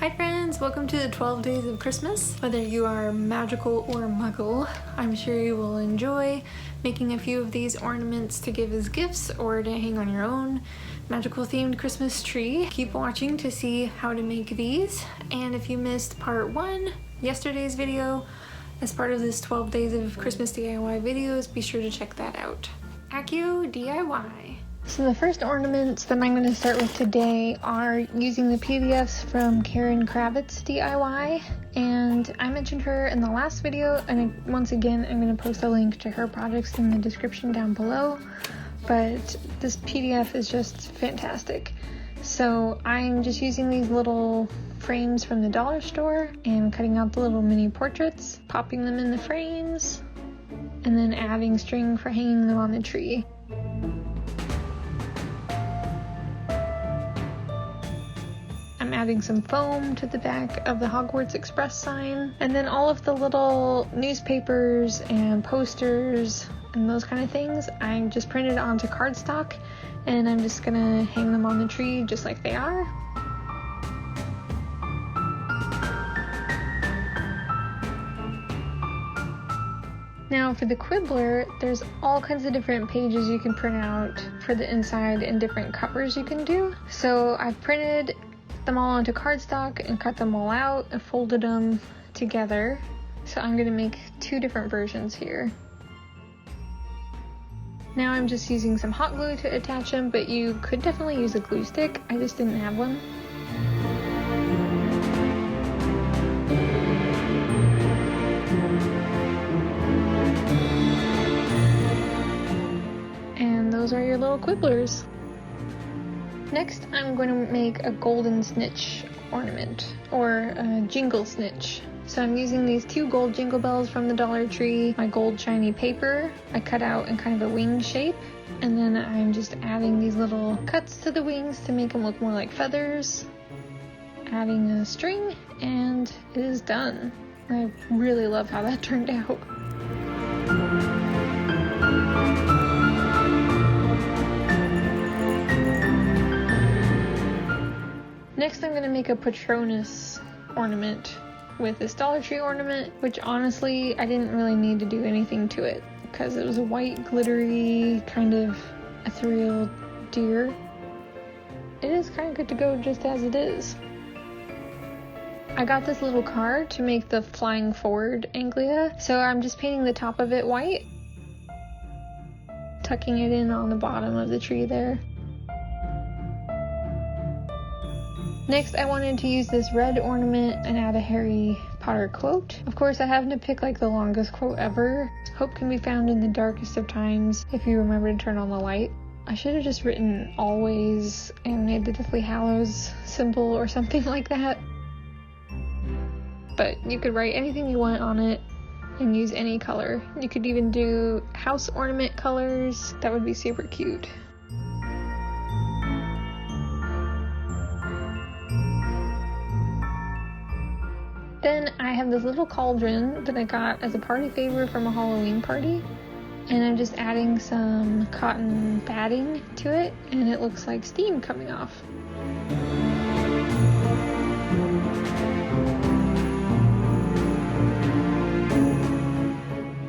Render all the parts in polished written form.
Hi friends, welcome to the 12 days of Christmas. Whether you are magical or muggle, I'm sure you will enjoy making a few of these ornaments to give as gifts or to hang on your own magical themed Christmas tree. Keep watching to see how to make these, and if you missed part 1, yesterday's video, as part of this 12 days of Christmas DIY videos, be sure to check that out. Accio DIY. So the first ornaments that I'm going to start with today are using the PDFs from Karen Kravitz DIY, and I mentioned her in the last video, and once again I'm going to post a link to her projects in the description down below, but this PDF is just fantastic. So I'm just using these little frames from the dollar store and cutting out the little mini portraits, popping them in the frames, and then adding string for hanging them on the tree. I'm adding some foam to the back of the Hogwarts Express sign, and then all of the little newspapers and posters and those kind of things I just printed onto cardstock, and I'm just gonna hang them on the tree just like they are. Now for the Quibbler, there's all kinds of different pages you can print out for the inside and different covers you can do. So I've printed them all onto cardstock and cut them all out and folded them together. So I'm going to make 2 different versions here. Now I'm just using some hot glue to attach them, but you could definitely use a glue stick. I just didn't have one. And those are your little Quibblers. Next, I'm going to make a golden Snitch ornament, or a jingle Snitch. So I'm using these 2 gold jingle bells from the Dollar Tree, my gold shiny paper I cut out in kind of a wing shape, and then I'm just adding these little cuts to the wings to make them look more like feathers, adding a string, and it is done. I really love how that turned out. Next, I'm going to make a Patronus ornament with this Dollar Tree ornament, which honestly I didn't really need to do anything to it because it was a white glittery kind of ethereal deer. It is kind of good to go just as it is. I got this little card to make the flying forward Anglia, so I'm just painting the top of it white, tucking it in on the bottom of the tree there. Next, I wanted to use this red ornament and add a Harry Potter quote. Of course, I happened to pick like the longest quote ever. Hope can be found in the darkest of times if you remember to turn on the light. I should have just written always and made the Deathly Hallows symbol or something like that. But you could write anything you want on it and use any color. You could even do house ornament colors. That would be super cute. Then I have this little cauldron that I got as a party favor from a Halloween party, and I'm just adding some cotton batting to it, and it looks like steam coming off.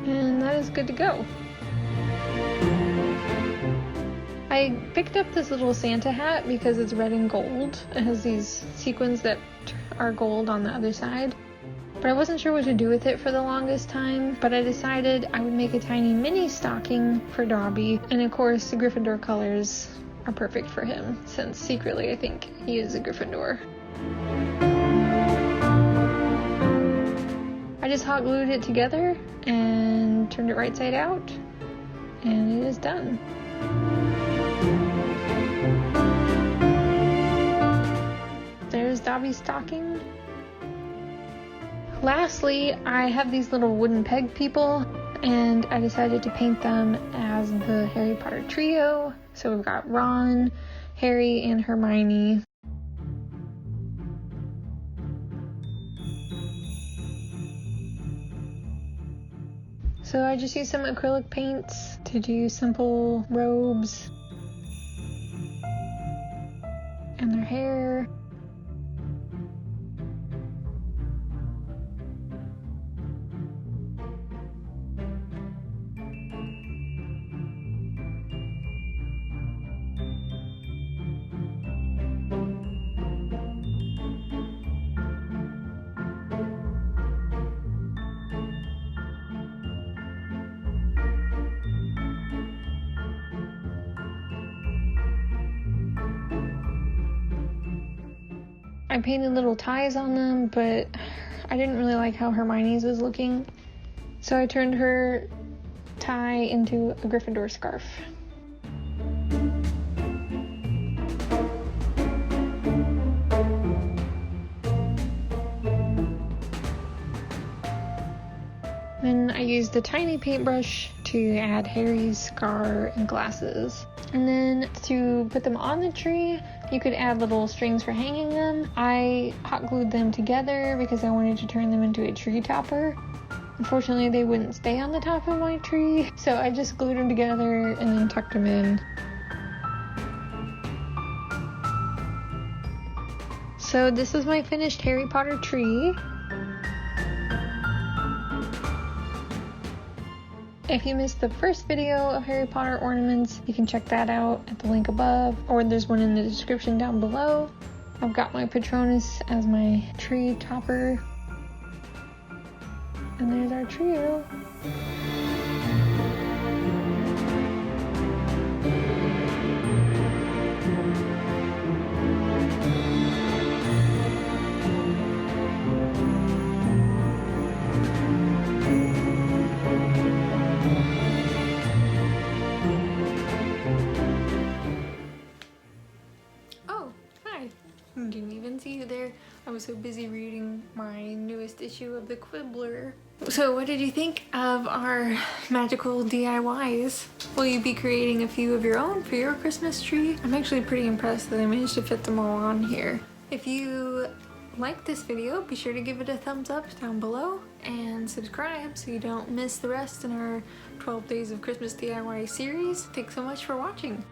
And that is good to go. I picked up this little Santa hat because it's red and gold. It has these sequins that are gold on the other side. But I wasn't sure what to do with it for the longest time, but I decided I would make a tiny mini stocking for Dobby, and of course the Gryffindor colors are perfect for him, since secretly I think he is a Gryffindor. I just hot glued it together and turned it right side out, and it is done. There's Dobby's stocking. Lastly, I have these little wooden peg people, and I decided to paint them as the Harry Potter trio. So we've got Ron, Harry, and Hermione. So I just used some acrylic paints to do simple robes and their hair. I painted little ties on them, but I didn't really like how Hermione's was looking. So I turned her tie into a Gryffindor scarf. Then I used the tiny paintbrush to add Harry's scar and glasses. And then to put them on the tree, you could add little strings for hanging them. I hot glued them together because I wanted to turn them into a tree topper. Unfortunately, they wouldn't stay on the top of my tree, so I just glued them together and then tucked them in. So this is my finished Harry Potter tree. If you missed the first video of Harry Potter ornaments, you can check that out at the link above, or there's one in the description down below. I've got my Patronus as my tree topper. And there's our trio. Didn't even see you there. I was so busy reading my newest issue of the Quibbler. So what did you think of our magical DIYs? Will you be creating a few of your own for your Christmas tree? I'm actually pretty impressed that I managed to fit them all on here. If you liked this video, be sure to give it a thumbs up down below and subscribe so you don't miss the rest in our 12 Days of Christmas DIY series. Thanks so much for watching.